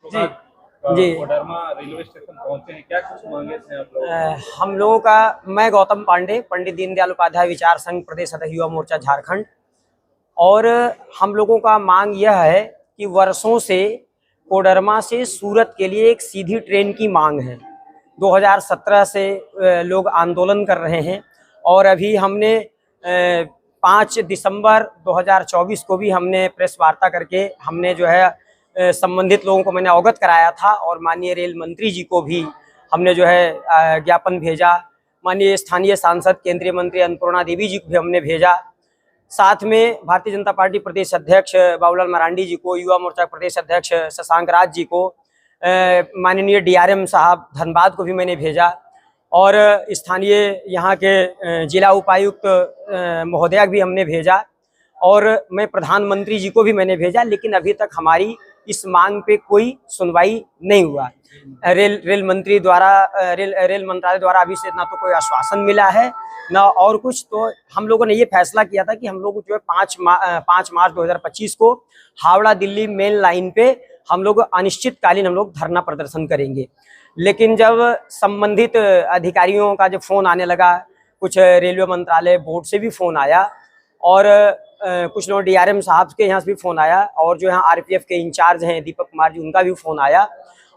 जी जी। Koderma railway station पहुंचे हैं, क्या कुछ मांगे थे आप लोग? हम लोगों का, मैं गौतम पांडे, पंडित दीनदयाल उपाध्याय विचार संघ प्रदेश अध्यक्ष युवा मोर्चा झारखंड। और हम लोगों का मांग यह है कि वर्षों से कोडरमा से सूरत के लिए एक सीधी ट्रेन की मांग है। 2017 से लोग आंदोलन कर रहे हैं और अभी हमने 5 दिसंबर 2024 को भी हमने प्रेस वार्ता करके हमने जो है संबंधित लोगों को मैंने अवगत कराया था और माननीय रेल मंत्री जी को भी हमने जो है ज्ञापन भेजा। माननीय स्थानीय सांसद केंद्रीय मंत्री अन्नपूर्णा देवी जी को भी हमने भेजा। साथ में भारतीय जनता पार्टी प्रदेश अध्यक्ष बाबूलाल मरांडी जी को, युवा मोर्चा प्रदेश अध्यक्ष शशांक राज जी को, माननीय डीआरएम साहब धनबाद को भी मैंने भेजा और स्थानीय यहाँ के जिला उपायुक्त महोदया भी हमने भेजा और मैं प्रधानमंत्री जी को भी मैंने भेजा। लेकिन अभी तक हमारी इस मांग पे कोई सुनवाई नहीं हुआ। रेल मंत्रालय द्वारा अभी से ना तो कोई आश्वासन मिला है ना और कुछ। तो हम लोगों ने ये फैसला किया था कि हम लोग जो है 5 मार्च 2025 को हावड़ा दिल्ली मेन लाइन पे हम लोग अनिश्चितकालीन हम लोग धरना प्रदर्शन करेंगे। लेकिन जब संबंधित अधिकारियों का जब फोन आने लगा, कुछ रेलवे मंत्रालय बोर्ड से भी फोन आया और कुछ लोग डीआरएम साहब के यहाँ से भी फ़ोन आया और जो यहाँ आरपीएफ के इंचार्ज हैं दीपक कुमार जी, उनका भी फ़ोन आया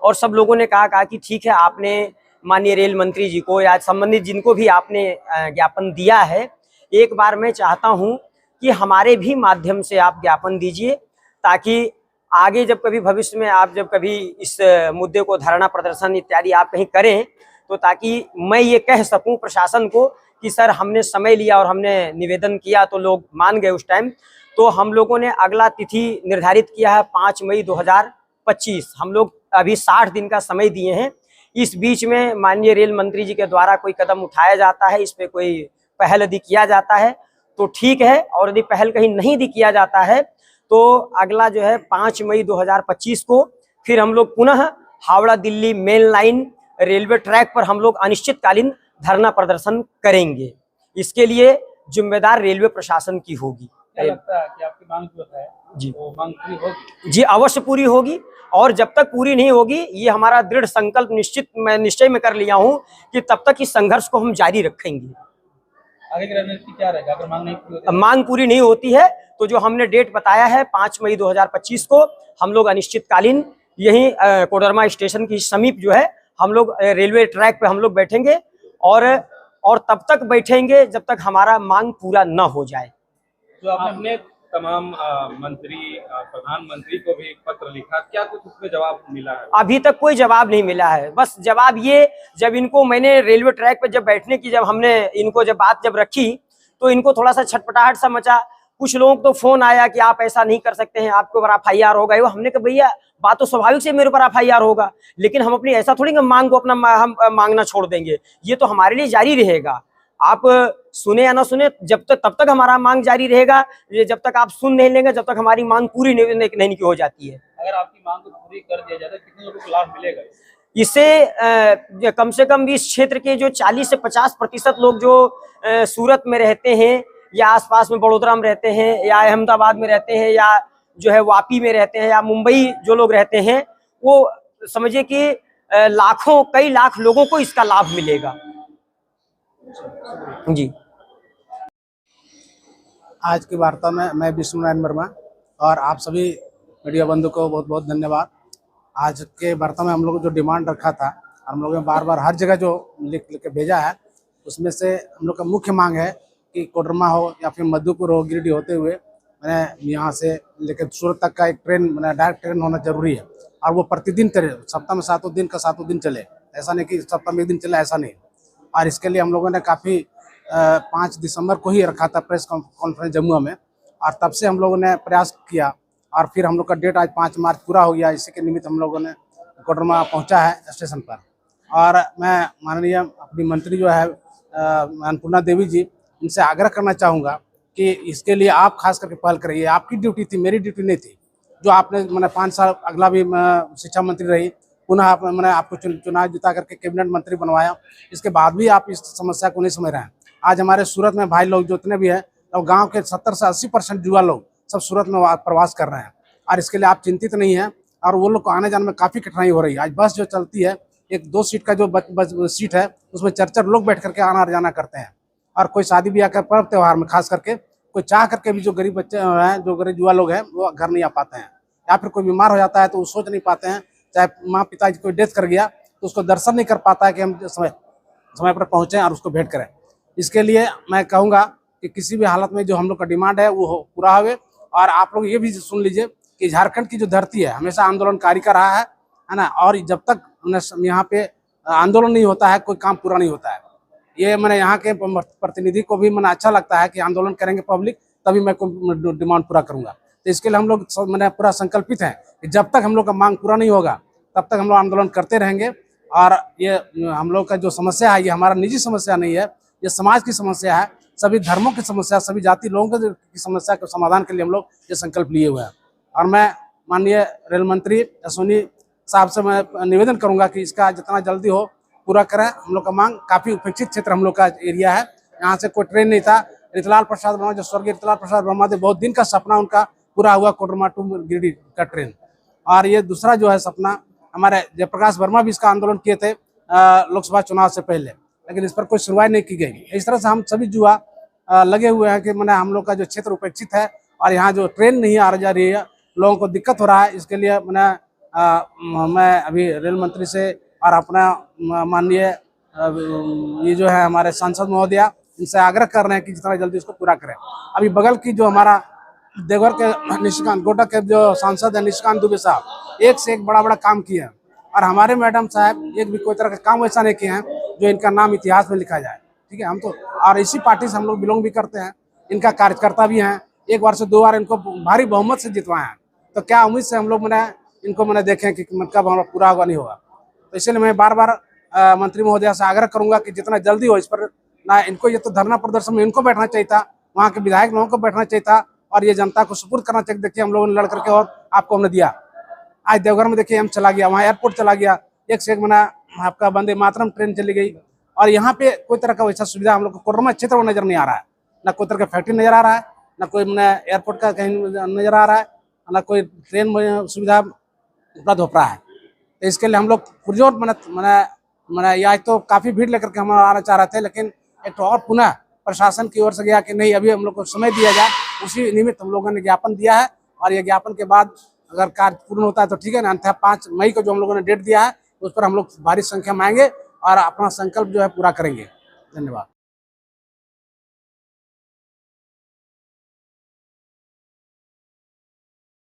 और सब लोगों ने कहा कि ठीक है, आपने माननीय रेल मंत्री जी को या संबंधित जिनको भी आपने ज्ञापन दिया है, एक बार मैं चाहता हूँ कि हमारे भी माध्यम से आप ज्ञापन दीजिए ताकि आगे जब कभी भविष्य में आप जब कभी इस मुद्दे को धरना प्रदर्शन इत्यादि आप कहीं करें तो ताकि मैं ये कह सकूं प्रशासन को कि सर हमने समय लिया और हमने निवेदन किया तो लोग मान गए उस टाइम। तो हम लोगों ने अगला तिथि निर्धारित किया है 5 मई 2025। हम लोग अभी 60 दिन का समय दिए हैं। इस बीच में माननीय रेल मंत्री जी के द्वारा कोई कदम उठाया जाता है, इस पे कोई पहल यदि किया जाता है तो ठीक है, और यदि पहल कहीं नहीं यदि किया जाता है तो अगला जो है 5 मई 2025 को फिर हम लोग पुनः Howrah Delhi main line railway track पर हम लोग अनिश्चितकालीन धरना प्रदर्शन करेंगे। इसके लिए जिम्मेदार रेलवे प्रशासन की होगी। क्या लगता है कि आपकी मांग जो है जी वो मांग पूरी होगी? जी अवश्य पूरी होगी और जब तक पूरी नहीं होगी, ये हमारा दृढ़ संकल्प निश्चय में कर लिया हूँ कि तब तक इस संघर्ष को हम जारी रखेंगे। आगे की रणनीति क्या रहेगा अगर मांग पूरी नहीं होती है तो जो हमने डेट बताया है 5 मई 2025 को हम लोग अनिश्चितकालीन यही कोडरमा स्टेशन की समीप जो है हम लोग रेलवे ट्रैक पे हम लोग बैठेंगे और तब तक बैठेंगे जब तक हमारा मांग पूरा न हो जाए। जो आपने तमाम मंत्री प्रधानमंत्री को भी पत्र लिखा, क्या कुछ उसमें जवाब मिला है? अभी तक कोई जवाब नहीं मिला है। बस जवाब ये, जब इनको मैंने रेलवे ट्रैक पे जब बैठने की जब हमने इनको जब बात जब रखी तो इनको थोड़ा सा छटपटाहट सा मचा। कुछ लोगों को तो फोन आया कि आप ऐसा नहीं कर सकते हैं, आपके ऊपर FIR होगा। वो हमने कहा भैया बात तो स्वाभाविक से मेरे ऊपर FIR होगा, लेकिन हम अपनी ऐसा थोड़ी मांग को अपना हम मांगना छोड़ देंगे। ये तो हमारे लिए जारी रहेगा। आप सुने या ना सुने, जब तक तब तक हमारा मांग जारी रहेगा। जब तक आप सुन नहीं लेंगे, जब तक हमारी मांग पूरी नहीं हो जाती है। अगर आपकी मांग को पूरी कर दिया जाए तो कितने लोगों को लाभ मिलेगा? इससे कम से कम भी इस क्षेत्र के जो 40 से 50% लोग जो सूरत में रहते हैं या आसपास में बड़ोदरा में रहते हैं या अहमदाबाद में रहते हैं या जो है वापी में रहते हैं या मुंबई जो लोग रहते हैं, वो समझिए कि कई लाख लोगों को इसका लाभ मिलेगा। जी। आज की वार्ता में मैं विष्णु नारायण वर्मा और आप सभी मीडिया बंधु को बहुत बहुत धन्यवाद। आज के वार्ता में हम लोग जो डिमांड रखा था, हम लोगों ने बार बार हर जगह जो लिख के भेजा है, उसमें से हम लोग का मुख्य मांग है कि कोडरमा हो या फिर मधुपुर हो, गिरिडीह होते हुए मैंने यहाँ से लेकर सूरत तक का एक ट्रेन, मैंने डायरेक्ट ट्रेन होना जरूरी है और वो प्रतिदिन चले, सप्ताह में 7 दिन का 7 दिन चले। ऐसा नहीं कि सप्ताह में 1 दिन चले, ऐसा नहीं। और इसके लिए हम लोगों ने काफ़ी 5 दिसंबर को ही रखा था प्रेस कॉन्फ्रेंस जम्मू में, और तब से हम लोगों ने प्रयास किया और फिर हम लोग का डेट आज 5 मार्च पूरा हो गया। इसी के निमित्त हम लोगों ने कोडरमा पहुंचा है स्टेशन पर। और मैं माननीय अपनी मंत्री जो है अन्नपूर्णा देवी जी, इनसे आग्रह करना चाहूँगा कि इसके लिए आप खास करके पहल करिए। आपकी ड्यूटी थी, मेरी ड्यूटी नहीं थी। जो आपने मैंने 5 साल अगला भी शिक्षा मंत्री रही, पुनः मैंने आपको चुनाव जिता करके कैबिनेट मंत्री बनवाया, इसके बाद भी आप इस समस्या को नहीं समझ रहे हैं। आज हमारे सूरत में भाई लोग जितने भी हैं, तो गांव के 70 से 80% युवा लोग सब सूरत में प्रवास कर रहे हैं और इसके लिए आप चिंतित नहीं हैं। और वो लोग को आने जाने में काफ़ी कठिनाई हो रही है। आज बस जो चलती है, एक 2 सीट का जो सीट है, उसमें 4-4 लोग बैठ करके आना जाना करते हैं। और कोई शादी ब्याह का पर्व त्यौहार में खास करके कोई चाह करके भी जो गरीब बच्चे हैं, जो गरीब युवा लोग हैं, वो घर नहीं आ पाते हैं। या फिर कोई बीमार हो जाता है तो वो सोच नहीं पाते हैं, चाहे माँ पिता की कोई डेथ कर गया तो उसको दर्शन नहीं कर पाता है कि हम समय पर पहुँचें और उसको भेंट करें। इसके लिए मैं कहूँगा कि किसी भी हालत में जो हम लोग का डिमांड है वो पूरा होवे। और आप लोग ये भी सुन लीजिए कि झारखंड की जो धरती है हमेशा आंदोलनकारी का रहा है ना, और जब तक यहाँ पे आंदोलन नहीं होता है कोई काम पूरा नहीं होता है। ये मैंने यहाँ के प्रतिनिधि को भी मैंने अच्छा लगता है कि आंदोलन करेंगे पब्लिक, तभी मैं डिमांड पूरा करूँगा। तो इसके लिए हम लोग मैंने पूरा संकल्पित हैं कि जब तक हम लोग का मांग पूरा नहीं होगा तब तक हम लोग आंदोलन करते रहेंगे। और ये हम लोग का जो समस्या है ये हमारा निजी समस्या नहीं है, ये समाज की समस्या है, सभी धर्मों की समस्या, सभी जाति लोगों की समस्या के समाधान के लिए हम लोग ये संकल्प लिए हुए हैं। और मैं माननीय रेल मंत्री अश्विनी साहब से मैं निवेदन करूंगा कि इसका जितना जल्दी हो पूरा करें। हम लोग का मांग, काफ़ी उपेक्षित क्षेत्र हम लोग का एरिया है, यहाँ से कोई ट्रेन नहीं था। रीतिलाल प्रसाद वर्मा, जो स्वर्गीय रीतिलाल प्रसाद वर्मा थे, बहुत दिन का सपना उनका पूरा हुआ कोडरमा टू गिरिडीह का ट्रेन। और ये दूसरा जो है सपना, हमारे जयप्रकाश वर्मा भी इसका आंदोलन किए थे लोकसभा चुनाव से पहले, लेकिन इस पर कोई सुनवाई नहीं की गई। इस तरह से हम सभी युवा लगे हुए हैं कि मैंने हम लोग का जो क्षेत्र उपेक्षित है और यहाँ जो ट्रेन नहीं आ जा रही है, लोगों को दिक्कत हो रहा है। इसके लिए मैं अभी रेल मंत्री से और अपना माननीय ये जो है हमारे सांसद महोदया, इनसे आग्रह कर रहे हैं कि जितना जल्दी इसको पूरा करें। अभी बगल की जो हमारा देवघर के निशिकांत गोटा के जो सांसद है निशिकांत दुबे साहब, एक से एक बड़ा बड़ा काम किए हैं। और हमारे मैडम साहब एक भी कोई तरह का काम वैसा नहीं किए हैं जो इनका नाम इतिहास में लिखा जाए। ठीक है, हम तो और इसी पार्टी से हम लोग बिलोंग भी करते हैं, इनका कार्यकर्ता भी हैं। एक बार से 2 बार इनको भारी बहुमत से जितवाए हैं, तो क्या उम्मीद से हम लोग इनको देखें कि मतलब हमारा पूरा होगा नहीं होगा। तो इसलिए मैं बार बार मंत्री महोदया से आग्रह करूंगा कि जितना जल्दी हो इस पर ना, इनको ये तो धरना प्रदर्शन में इनको बैठना चाहिए था, वहाँ के विधायक लोगों को बैठना चाहिए था और ये जनता को सुपुर्द करना चाहिए। देखिए हम लोगों ने लड़ करके और आपको हमने दिया। आज देवघर में देखिए हम चला गया, वहाँ एयरपोर्ट चला गया, एक से एक आपका वंदे मातरम ट्रेन चली गई। और यहाँ पे कोई तरह का वैसा सुविधा हम लोग को कोडरमा क्षेत्र में नजर नहीं आ रहा है, ना कोई तरह का फैक्ट्री नजर आ रहा है, ना कोई एयरपोर्ट का कहीं नजर आ रहा है, ना कोई ट्रेन में सुविधा उपलब्ध हो रहा है। तो इसके लिए हम लोग पुरजोर मैंने आज तो काफ़ी भीड़ लेकर के हम आना चाह रहे थे, लेकिन एक तो और पुनः प्रशासन की ओर से गया कि नहीं अभी हम लोग को समय दिया जाए, उसी निमित्त हम लोगों ने ज्ञापन दिया है। और ये ज्ञापन के बाद अगर कार्य पूर्ण होता है तो ठीक है, ना अन्यथा 5 मई को जो हम लोगों ने डेट दिया है उस पर हम लोग भारी संख्या में आएंगे और अपना संकल्प जो है पूरा करेंगे। धन्यवाद।